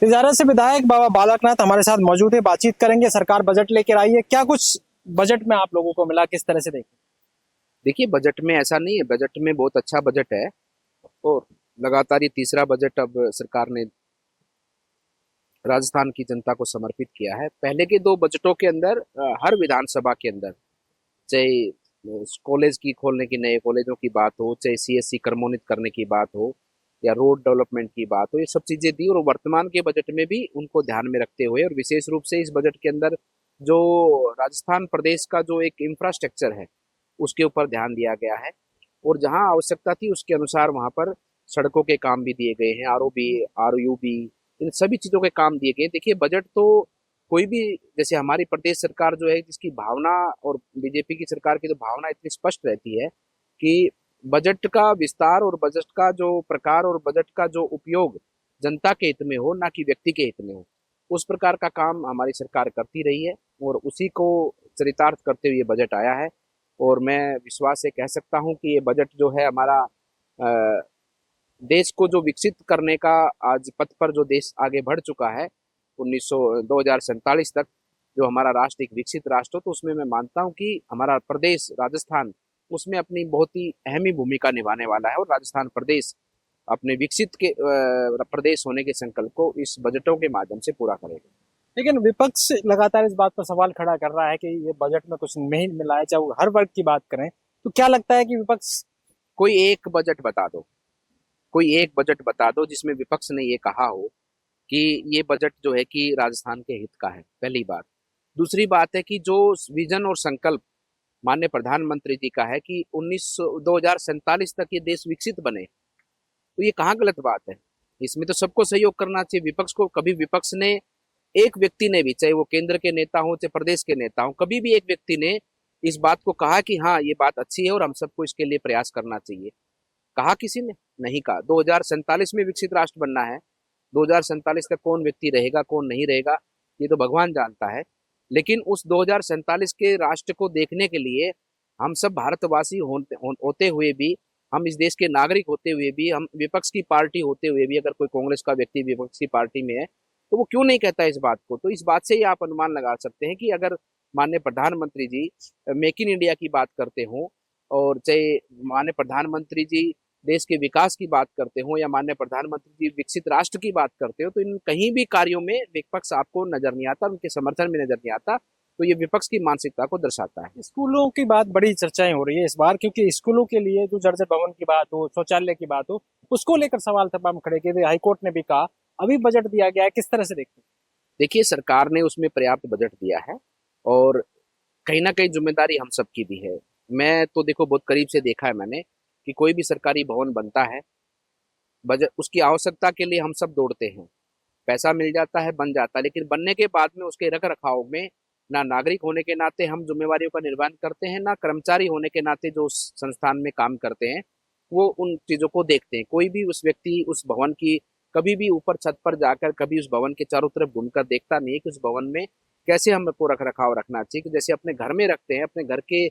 तिजारा से विधायक बाबा बालकनाथ हमारे साथ मौजूद है, बातचीत करेंगे। सरकार बजट लेकर आई है, क्या कुछ बजट में आप लोगों को मिला, किस तरह से देखें? देखिए, बजट में ऐसा नहीं है। बजट में बहुत अच्छा बजट है। और लगातार ये तीसरा बजट अब सरकार ने राजस्थान की जनता को समर्पित किया है। पहले के दो बजटों के अंदर हर विधानसभा के अंदर, चाहे कॉलेज की खोलने की, नए कॉलेजों की बात हो, चाहे सीएससी क्रमोन्नत करने की बात हो, या रोड डेवलपमेंट की बात हो, ये सब चीजें दी। और वर्तमान के बजट में भी उनको ध्यान में रखते हुए, और विशेष रूप से इस बजट के अंदर जो राजस्थान प्रदेश का जो एक इंफ्रास्ट्रक्चर है उसके ऊपर ध्यान दिया गया है। और जहां आवश्यकता थी उसके अनुसार वहां पर सड़कों के काम भी दिए गए हैं, आरओबी, आरयूबी, इन सभी चीजों के काम दिए गए। देखिए, बजट तो कोई भी, जैसे हमारी प्रदेश सरकार जो है जिसकी भावना, और बीजेपी की सरकार की तो भावना इतनी स्पष्ट रहती है कि बजट का विस्तार और बजट का जो प्रकार और बजट का जो उपयोग जनता के हित में हो, ना कि व्यक्ति के हित में हो, उस प्रकार का काम हमारी सरकार करती रही है। और उसी को चरितार्थ करते हुए ये बजट आया है। और मैं विश्वास से कह सकता हूं कि ये बजट जो है हमारा देश को जो विकसित करने का आज पथ पर जो देश आगे बढ़ चुका है, 2047 तक जो हमारा राष्ट्र एक विकसित राष्ट्र हो, तो उसमें मैं मानता हूं कि हमारा प्रदेश राजस्थान उसमें अपनी बहुत ही अहमी भूमिका निभाने वाला है। और राजस्थान प्रदेश अपने विकसित के प्रदेश होने के संकल्प को इस बजटों के माध्यम से पूरा करेगा। लेकिन विपक्ष लगातार इस बात पर सवाल खड़ा कर रहा है कि ये बजट में कुछ नहीं मिला है, चाहे वो हर वर्ग की बात करें। तो क्या लगता है कि विपक्ष? कोई एक बजट बता दो, कोई एक बजट बता दो जिसमें विपक्ष ने ये कहा हो कि ये बजट जो है कि राजस्थान के हित का है। पहली बात। दूसरी बात है कि जो विजन और संकल्प माननीय प्रधानमंत्री जी का है कि 2047 तक ये देश विकसित बने, तो ये कहाँ गलत बात है? इसमें तो सबको सहयोग करना चाहिए। विपक्ष को कभी, विपक्ष ने, एक व्यक्ति ने भी, चाहे वो केंद्र के नेता हो चाहे प्रदेश के नेता हो, कभी भी एक व्यक्ति ने इस बात को कहा कि हाँ ये बात अच्छी है और हम सबको इसके लिए प्रयास करना चाहिए? कहा किसी ने? नहीं कहा। 2047 में विकसित राष्ट्र बनना है। 2047 तक कौन व्यक्ति रहेगा कौन नहीं रहेगा ये तो भगवान जानता है। लेकिन उस 2047 के राष्ट्र को देखने के लिए हम सब भारतवासी होते हुए भी, हम इस देश के नागरिक होते हुए भी, हम विपक्ष की पार्टी होते हुए भी, अगर कोई कांग्रेस का व्यक्ति विपक्ष की पार्टी में है तो वो क्यों नहीं कहता इस बात को? तो इस बात से ही आप अनुमान लगा सकते हैं कि अगर माननीय प्रधानमंत्री जी मेक इन इंडिया की बात करते हो, और चाहे माननीय प्रधानमंत्री जी देश के विकास की बात करते हो, या माननीय प्रधानमंत्री जी विकसित राष्ट्र की बात करते हो, तो इन कहीं भी कार्यों में विपक्ष आपको नजर नहीं आता, उनके समर्थन में नजर नहीं आता। तो ये विपक्ष की मानसिकता को दर्शाता है। स्कूलों की बात बड़ी चर्चाएं हो रही है इस बार, क्योंकि स्कूलों के लिए जो जर्जर भवन की बात हो, शौचालय की बात हो, उसको लेकर सवाल तमाम खड़े किए थे। हाईकोर्ट ने भी कहा। अभी बजट दिया गया है, किस तरह से देखते हैं? देखिए, सरकार ने उसमें पर्याप्त बजट दिया है, और कहीं ना कहीं जिम्मेदारी हम सबकी भी है। मैं तो देखो बहुत करीब से देखा है मैंने कि कोई भी सरकारी भवन बनता है, बजट उसकी आवश्यकता के लिए हम सब दौड़ते हैं, पैसा मिल जाता है, बन जाता है, लेकिन बनने के बाद में उसके रख रखाव में ना नागरिक होने के नाते हम जिम्मेवारियों का निर्वहन करते हैं, ना कर्मचारी होने के नाते जो उस संस्थान में काम करते हैं वो उन चीजों को देखते हैं। कोई भी उस व्यक्ति उस भवन की कभी भी ऊपर छत पर जाकर कभी उस भवन के चारों तरफ घूमकर देखता नहीं है कि उस भवन में कैसे हमको रख रखाव रखना चाहिए। कि जैसे अपने घर में रखते हैं, अपने घर के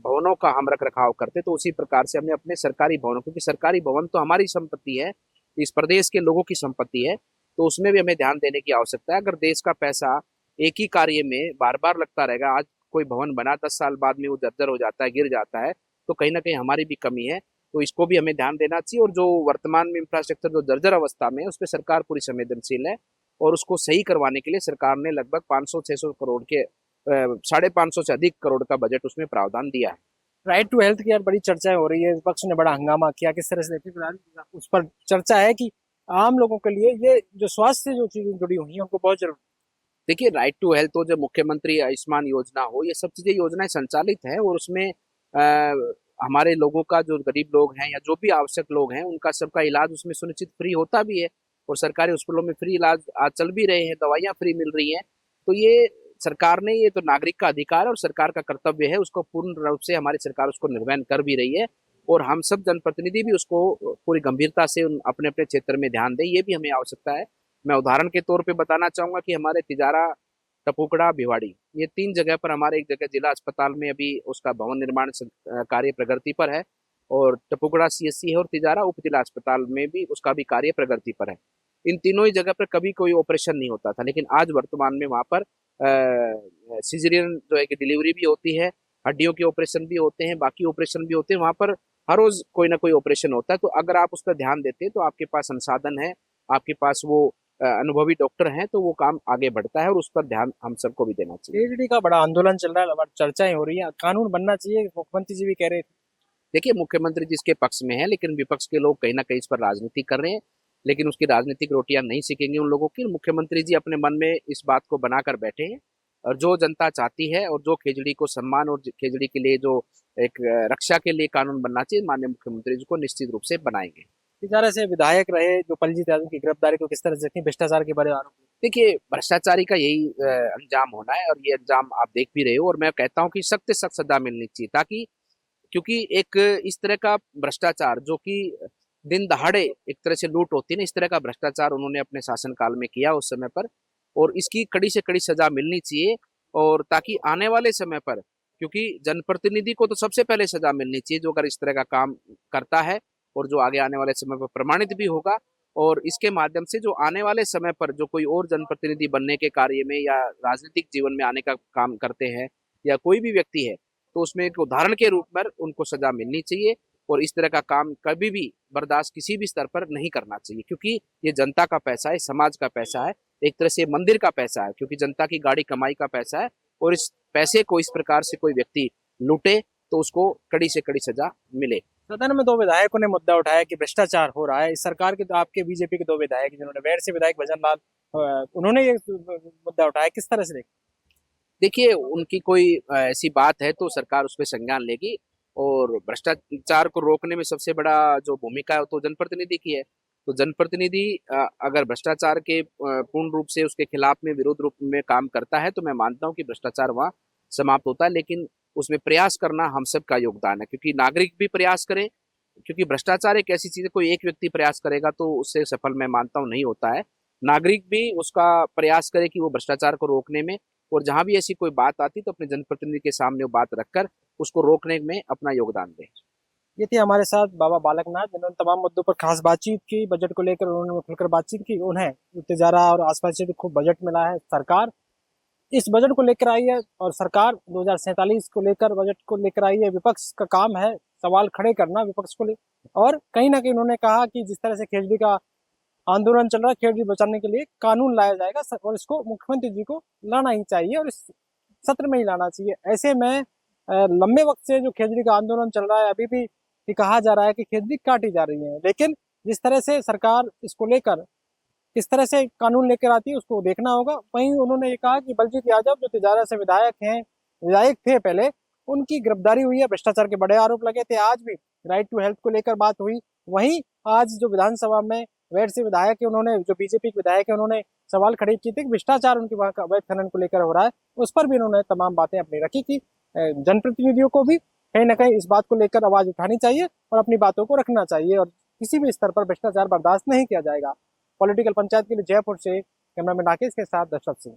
भवनों का हम रख रखाव करते हैं, तो उसी प्रकार से हमें अपने सरकारी भवनों, क्योंकि सरकारी भवन तो हमारी संपत्ति है, इस प्रदेश के लोगों की संपत्ति है, तो उसमें भी हमें ध्यान देने की आवश्यकता है। अगर देश का पैसा एक ही कार्य में बार बार लगता रहेगा, आज कोई भवन बना 10 साल बाद में वो जर्जर हो जाता है, गिर जाता है, तो कहीं ना कहीं हमारी भी कमी है। तो इसको भी हमें ध्यान देना चाहिए। और जो वर्तमान में इंफ्रास्ट्रक्चर जो जर्जर अवस्था में है उस पर सरकार पूरी संवेदनशील है, और उसको सही करवाने के लिए सरकार ने लगभग 500-600 करोड़ के 550 से अधिक करोड़ का बजट उसमें प्रावधान दिया है। राइट टू हेल्थ की यार बड़ी चर्चाएं हो रही है, विपक्ष ने बड़ा हंगामा किया, किस तरह से देखते हैं? उस पर चर्चा है कि आम लोगों के लिए ये जो स्वास्थ्य से जो चीजें जुड़ी हुई हैं उनको बहुत जरूरी। देखिए, राइट टू हेल्थ हो, जो मुख्यमंत्री आयुष्मान योजना हो, ये सब चीजें योजनाएं संचालित हैं, और उसमें हमारे लोगों का, जो गरीब लोग हैं या जो भी आवश्यक लोग हैं, उनका सबका इलाज उसमें सुनिश्चित फ्री होता भी है। और सरकारी अस्पतालों में फ्री इलाज आज चल भी रहे हैं, दवाइयाँ फ्री मिल रही हैं। तो ये सरकार ने, ये तो नागरिक का अधिकार है और सरकार का कर्तव्य है, उसको पूर्ण रूप से हमारी सरकार उसको निर्वहन कर भी रही है। और हम सब जनप्रतिनिधि भी उसको पूरी गंभीरता से अपने अपने क्षेत्र में ध्यान दें, ये भी हमें आवश्यकता है। मैं उदाहरण के तौर पे बताना चाहूंगा कि हमारे तिजारा, टपुकड़ा, भिवाड़ी, ये 3 जगह पर हमारे, एक जगह जिला अस्पताल में अभी उसका भवन निर्माण कार्य प्रगति पर है, और टपुकड़ा सीएससी है, और तिजारा उप जिला अस्पताल में भी उसका भी कार्य प्रगति पर है। इन तीनों ही जगह पर कभी कोई ऑपरेशन नहीं होता था, लेकिन आज वर्तमान में वहां पर सिजेरियन जो है कि डिलीवरी भी होती है, हड्डियों के ऑपरेशन भी होते हैं, बाकी ऑपरेशन भी होते हैं, वहां पर हर रोज कोई ना कोई ऑपरेशन होता है। तो अगर आप उस पर ध्यान देते हैं तो आपके पास संसाधन है, आपके पास वो अनुभवी डॉक्टर हैं, तो वो काम आगे बढ़ता है और उस पर ध्यान हम सबको भी देना चाहिए। पीएचडी का बड़ा आंदोलन चल रहा है, बड़ी चर्चाएं हो रही है, कानून बनना चाहिए, मुख्यमंत्री जी भी कह रहे थे। देखिए, मुख्यमंत्री जिसके पक्ष में है, लेकिन विपक्ष के लोग कहीं ना कहीं इस पर राजनीति कर रहे हैं, लेकिन उसकी राजनीतिक रोटियां नहीं सीखेंगे उन लोगों की। मुख्यमंत्री जी अपने मन में इस बात को बनाकर बैठे हैं, और जो जनता चाहती है और जो खेजड़ी को सम्मान और खेजड़ी के लिए जो एक रक्षा के लिए कानून बनना चाहिए, माननीय मुख्यमंत्री जी को निश्चित रूप से बनाएंगे। इस तरह से विधायक रहे जो पलजीत यादव की गिरफ्तारी को किस तरह से देखती, भ्रष्टाचार के बड़े आरोप। देखिए, भ्रष्टाचारी का यही अंजाम होना है, और ये अंजाम आप देख भी रहे हो, और मैं कहता हूँ कि सख्त से सख्त सजा मिलनी चाहिए, ताकि क्योंकि एक इस तरह का भ्रष्टाचार जो कि दिन दहाड़े एक तरह से लूट होती है ना, इस तरह का भ्रष्टाचार उन्होंने अपने शासनकाल में किया उस समय पर, और इसकी कड़ी से कड़ी सजा मिलनी चाहिए। और ताकि आने वाले समय पर, क्योंकि जनप्रतिनिधि को तो सबसे पहले सजा मिलनी चाहिए जो अगर इस तरह का काम करता है, और जो आगे आने वाले समय पर प्रमाणित भी होगा, और इसके माध्यम से जो आने वाले समय पर जो कोई और जनप्रतिनिधि बनने के कार्य में या राजनीतिक जीवन में आने का काम करते हैं, या कोई भी व्यक्ति है, तो उसमें एक उदाहरण के रूप में उनको सजा मिलनी चाहिए। और इस तरह का काम कभी भी बर्दाश्त किसी भी स्तर पर नहीं करना चाहिए, क्योंकि ये जनता का पैसा है, समाज का पैसा है, एक तरह से मंदिर का पैसा है, क्योंकि जनता की गाड़ी कमाई का पैसा है। और इस पैसे को इस प्रकार से कोई व्यक्ति लूटे तो उसको कड़ी से कड़ी सजा मिले। सदन में दो विधायकों ने मुद्दा उठाया कि भ्रष्टाचार हो रहा है। इस सरकार के, तो आपके बीजेपी के दो विधायक जिन्होंने वेर से विधायक भजन लाल, उन्होंने ये मुद्दा उठाया, किस तरह से देखते। देखिए, उनकी कोई ऐसी बात है तो सरकार उस पर संज्ञान लेगी, और भ्रष्टाचार को रोकने में सबसे बड़ा जो भूमिका है तो जनप्रतिनिधि की है। तो जनप्रतिनिधि अगर भ्रष्टाचार के पूर्ण रूप से उसके खिलाफ में विरोध रूप में काम करता है, तो मैं मानता हूँ कि भ्रष्टाचार वहाँ समाप्त होता है। लेकिन उसमें प्रयास करना हम सबका योगदान है, क्योंकि नागरिक भी प्रयास करें, क्योंकि भ्रष्टाचार एक ऐसी चीज है, कोई एक व्यक्ति प्रयास करेगा तो उससे सफल मैं मानता हूँ नहीं होता है। नागरिक भी उसका प्रयास करे कि वो भ्रष्टाचार को रोकने में, और जहां भी ऐसी कोई बात आती तो अपने जनप्रतिनिधि के सामने वो बात रखकर उसको रोकने में अपना योगदान दें। ये थे हमारे साथ बाबा बालकनाथ, जिन्होंने तमाम मुद्दों पर खास बातचीत की। बजट को लेकर उन्होंने खुलकर बातचीत की। उन्हें तिजारा और आसपास से खूब बजट मिला है। सरकार इस बजट को लेकर आई है, और सरकार 2047 को लेकर बजट को लेकर आई है। विपक्ष का काम है सवाल खड़े करना विपक्ष को ले, और कहीं ना कहीं उन्होंने कहा कि जिस तरह से खेजड़ी का आंदोलन चल रहा है, खेजड़ी बचाने के लिए कानून लाया जाएगा, और इसको मुख्यमंत्री जी को लाना ही चाहिए, और इस सत्र में ही लाना चाहिए। ऐसे में लंबे वक्त से जो खेजड़ी का आंदोलन चल रहा है, अभी भी ये कहा जा रहा है कि खेजड़ी काटी जा रही है, लेकिन जिस तरह से सरकार इसको लेकर किस तरह से कानून लेकर आती है उसको देखना होगा। वहीं उन्होंने ये कहा कि बलजीत यादव जो तिजारा से विधायक थे पहले, उनकी गिरफ्तारी हुई है, भ्रष्टाचार के बड़े आरोप लगे थे। आज भी राइट टू हेल्थ को लेकर बात हुई। वहीं आज जो विधानसभा में वेर से विधायक है, उन्होंने, जो बीजेपी के विधायक है, उन्होंने सवाल खड़े किए थे कि भ्रष्टाचार उनके वहां का अवैध खनन को लेकर हो रहा है। उस पर भी उन्होंने तमाम बातें अपनी रखी कि जनप्रतिनिधियों को भी कहीं ना कहीं इस बात को लेकर आवाज उठानी चाहिए और अपनी बातों को रखना चाहिए, और किसी भी स्तर पर भ्रष्टाचार बर्दाश्त नहीं किया जाएगा। पॉलिटिकल पंचायत के लिए जयपुर से कैमरामैन राकेश के साथ दशरथ सिंह।